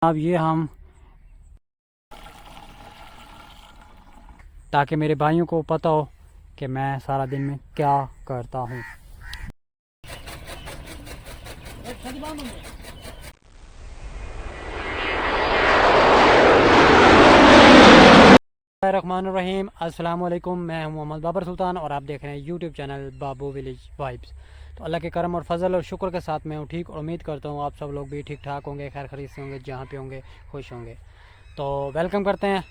अब ये हम ताकि मेरे भाइयों को पता हो कि मैं सारा दिन में क्या करता हूँ। रहीम अस्सलाम वालेकुम। मैं हूं मोहम्मद बाबर सुल्तान और आप देख रहे हैं यूट्यूब चैनल बाबू विलेज वाइब्स। तो अल्लाह के करम और फजल और शुक्र के साथ मैं हूँ ठीक, और उम्मीद करता हूँ आप सब लोग भी ठीक ठाक होंगे, खैर खरीद से होंगे, जहाँ पे होंगे खुश होंगे। तो वेलकम करते हैं,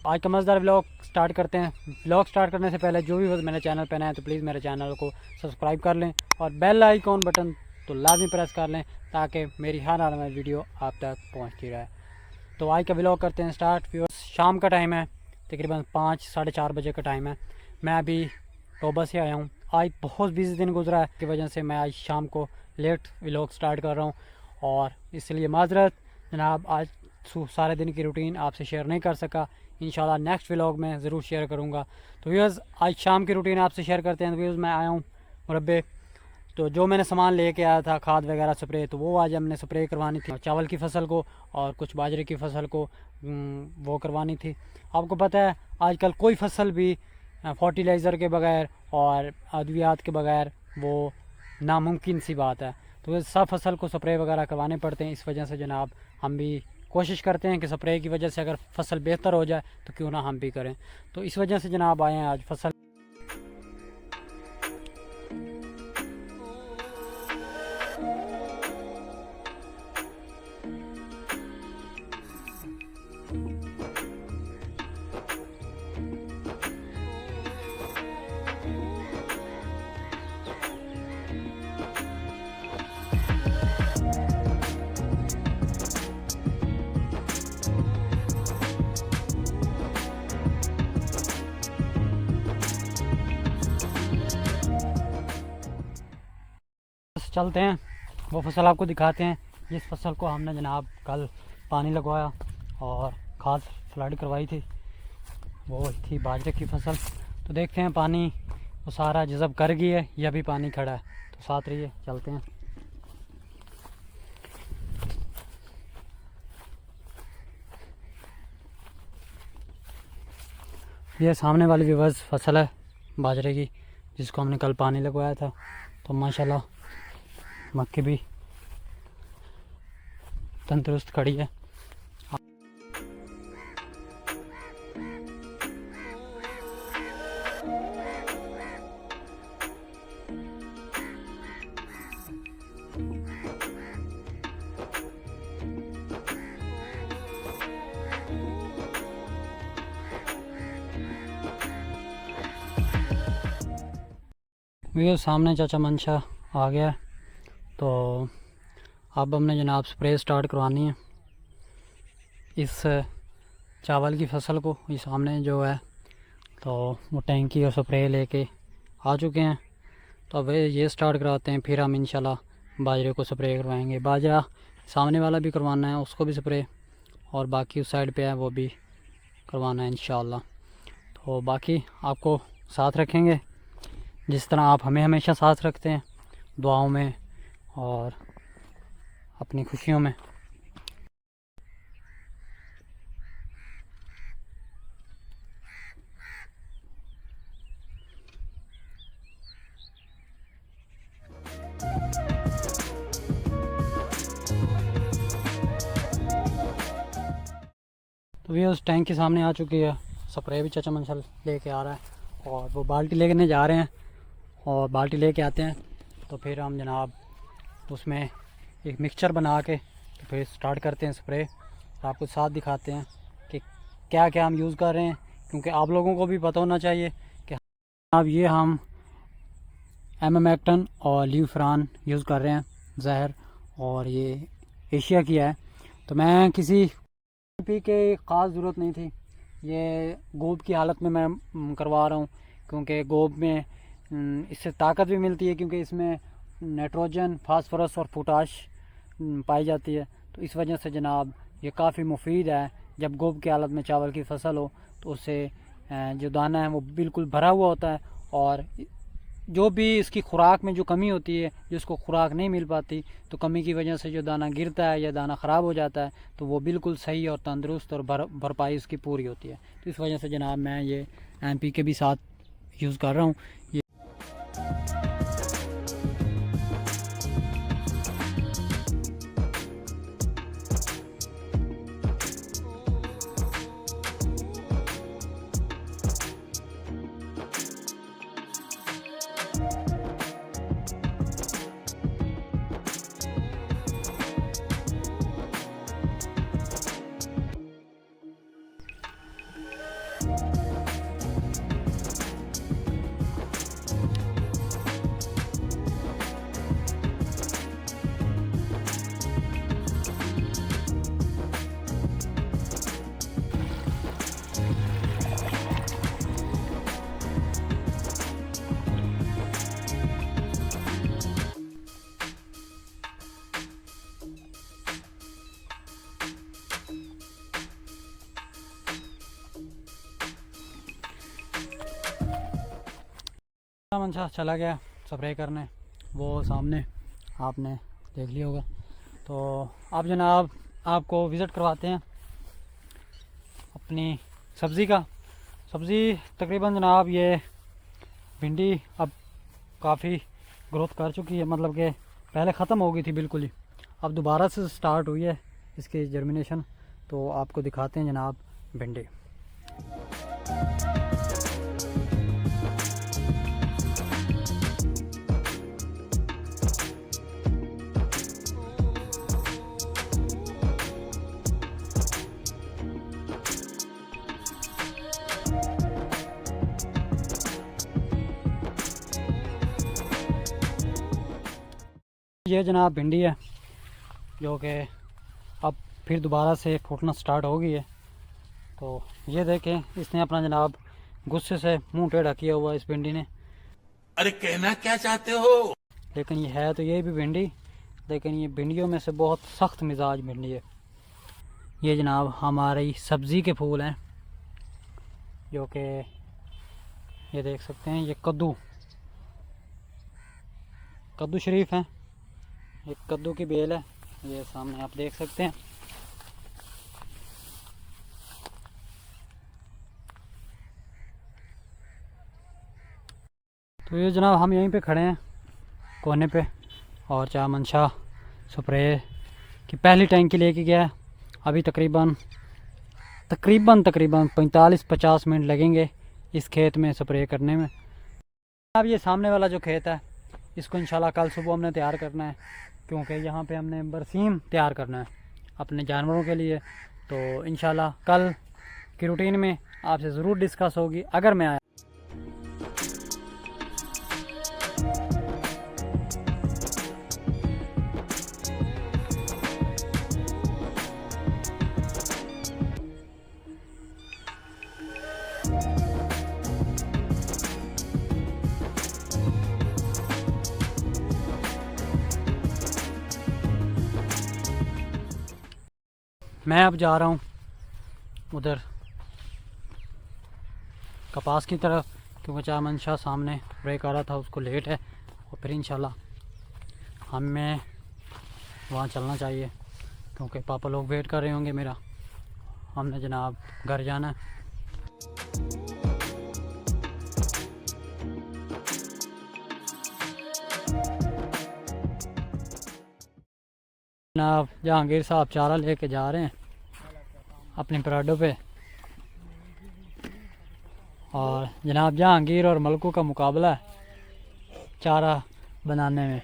आज का मज़ेदार व्लॉग स्टार्ट करते हैं। व्लॉग स्टार्ट करने से पहले जो भी मेरे चैनल पर नए हैं तो प्लीज़ मेरे चैनल को सब्सक्राइब कर लें और बेल आइकॉन बटन तो लाजमी प्रेस कर लें ताकि मेरी हर आने वाली वीडियो आप तक पहुँचती रहे। तो आज का व्लॉग करते हैं स्टार्ट। शाम का टाइम है, तकरीबन 5-4:30 बजे का टाइम है। मैं अभी टोबा से आया हूँ। आज बहुत बिजी दिन गुजरा है की वजह से मैं आज शाम को लेट व्लॉग स्टार्ट कर रहा हूँ और इसलिए माजरत जनाब। आज सारे दिन की रूटीन आपसे शेयर नहीं कर सका, इंशाल्लाह नेक्स्ट व्लॉग में ज़रूर शेयर करूँगा। तो व्यूअर्स आज शाम की रूटीन आपसे शेयर करते हैं। तो व्यूअर्स मैं आया हूँ मुरब्बे, तो जो मैंने सामान लेके आया था खाद वगैरह स्प्रे, तो वो आज हमने स्प्रे करवानी थी चावल की फसल को और कुछ बाजरे की फसल को वो करवानी थी। आपको पता है आजकल कोई फसल भी फर्टिलाइज़र के बगैर और अद्वियात के बगैर वो नामुमकिन सी बात है। तो सब फसल को स्प्रे वगैरह करवाने पड़ते हैं। इस वजह से जनाब हम भी कोशिश करते हैं कि स्प्रे की वजह से अगर फसल बेहतर हो जाए तो क्यों ना हम भी करें। तो इस वजह से जनाब आए हैं आज फसल। चलते हैं वो फसल आपको दिखाते हैं जिस फसल को हमने जनाब कल पानी लगवाया और खाद फ्लड करवाई थी, वो थी बाजरे की फसल। तो देखते हैं पानी वो सारा जज़ब कर गई है या भी पानी खड़ा है। तो साथ रहिए, चलते हैं। ये सामने वाली भी बस फसल है बाजरे की जिसको हमने कल पानी लगवाया था। तो माशाल्लाह मक्की भी तंदुरुस्त खड़ी है। ये सामने चाचा मंशा आ गया है। तो अब हमने जनाब स्प्रे स्टार्ट करवानी है इस चावल की फसल को। ये सामने जो है तो वो टैंकी और स्प्रे लेके आ चुके हैं। तो अब ये स्टार्ट कराते हैं, फिर हम इंशाल्लाह बाजरे को स्प्रे करवाएंगे। बाजरा सामने वाला भी करवाना है, उसको भी स्प्रे, और बाकी उस साइड पे है वो भी करवाना है इंशाल्लाह। तो बाकी आपको साथ रखेंगे जिस तरह आप हमें हमेशा साथ रखते हैं दुआओं में और अपनी खुशियों में। तो ये उस टैंक के सामने आ चुकी है, स्प्रे भी चाचा मंशल लेके आ रहा है और वो बाल्टी लेके जा रहे हैं। और बाल्टी लेके आते हैं तो फिर हम जनाब उसमें एक मिक्सचर बना के तो फिर स्टार्ट करते हैं स्प्रे। और आपको साथ दिखाते हैं कि क्या क्या हम यूज़ कर रहे हैं, क्योंकि आप लोगों को भी पता होना चाहिए कि अब ये हम एमामेक्टन और ल्यूफ्रान यूज़ कर रहे हैं जहर, और ये एशिया की है। तो मैं किसी पी के ख़ास ज़रूरत नहीं थी, ये गोब की हालत में मैं करवा रहा हूँ क्योंकि गोब में इससे ताकत भी मिलती है, क्योंकि इसमें नाइट्रोजन, फास्फोरस और पोटाश पाई जाती है। तो इस वजह से जनाब ये काफ़ी मुफीद है। जब गोब की हालत में चावल की फसल हो तो उससे जो दाना है वो बिल्कुल भरा हुआ होता है और जो भी इसकी खुराक में जो कमी होती है, जो इसको खुराक नहीं मिल पाती, तो कमी की वजह से जो दाना गिरता है या दाना ख़राब हो जाता है, तो वो बिल्कुल सही और तंदुरुस्त और भरपाई उसकी पूरी होती है। तो इस वजह से जनाब मैं ये MP के भी साथ यूज़ कर रहा हूँ। मंशा चला गया स्प्रे करने, वो सामने आपने देख लिया होगा। तो आप जनाब आपको विज़िट करवाते हैं अपनी सब्ज़ी का। सब्ज़ी तकरीबन जनाब ये भिंडी अब काफ़ी ग्रोथ कर चुकी है, मतलब कि पहले ख़त्म हो गई थी बिल्कुल ही, अब दोबारा से स्टार्ट हुई है इसकी जर्मिनेशन। तो आपको दिखाते हैं जनाब भिंडी। ये जनाब भिंडी है जो कि अब फिर दोबारा से फूटना स्टार्ट हो गई है। तो ये देखें, इसने अपना जनाब गुस्से से मुंह टेढ़ा किया हुआ इस भिंडी ने। अरे कहना क्या चाहते हो? लेकिन ये है तो ये भी भिंडी, लेकिन ये भिंडियों में से बहुत सख्त मिजाज भिंडी है। ये जनाब हमारी सब्ज़ी के फूल हैं जो कि ये देख सकते हैं। ये कद्दू शरीफ हैं, एक कद्दू की बेल है, ये सामने आप देख सकते हैं। तो ये जनाब हम यहीं पे खड़े हैं कोने पे, और चाह मंशा स्प्रे की पहली टैंकी लेके गया है। अभी तकरीबन 45-50 मिनट लगेंगे इस खेत में स्प्रे करने में। अब ये सामने वाला जो खेत है इसको इंशाल्लाह कल सुबह हमने तैयार करना है, क्योंकि यहाँ पे हमने बरसीम तैयार करना है अपने जानवरों के लिए। तो इंशाल्लाह कल की रूटीन में आपसे ज़रूर डिस्कस होगी अगर मैं आया। मैं अब जा रहा हूँ उधर कपास की तरफ, क्योंकि चाह मंशा सामने ब्रेक आ रहा था, उसको लेट है, और फिर इंशाल्लाह हमें वहाँ चलना चाहिए क्योंकि पापा लोग वेट कर रहे होंगे मेरा। हमने जनाब घर जाना है। जनाब जहांगीर साहब चारा लेके जा रहे हैं अपने पराडों पे, और जनाब जहांगीर और मलकू का मुकाबला है चारा बनाने में।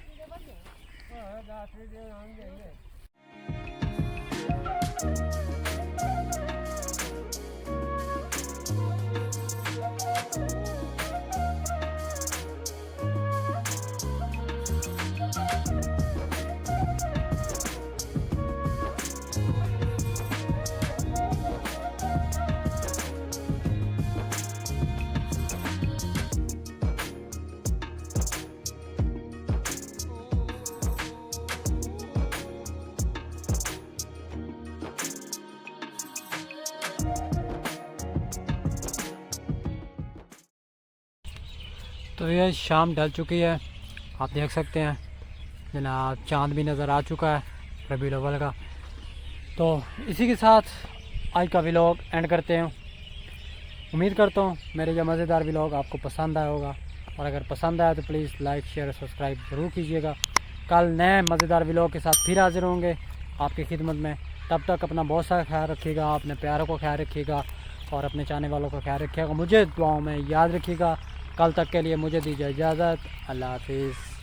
तो ये शाम ढल चुकी है, आप देख सकते हैं जनाब, चांद भी नज़र आ चुका है रबीउल अव्वल का। तो इसी के साथ आज का व्लॉग एंड करते हैं। उम्मीद करता हूँ मेरे ये मज़ेदार व्लॉग आपको पसंद आया होगा, और अगर पसंद आया तो प्लीज़ लाइक शेयर और सब्सक्राइब ज़रूर कीजिएगा। कल नए मज़ेदार व्लॉग के साथ फिर हाज़िर होंगे आपकी खिदमत में। तब तक अपना बहुत सारा ख्याल रखिएगा, अपने प्यारों को ख्याल रखिएगा और अपने चाहने वालों का ख्याल रखिएगा। मुझे दुआओं में याद रखिएगा। कल तक के लिए मुझे दीजिए इजाज़त। अल्लाह हाफिज़।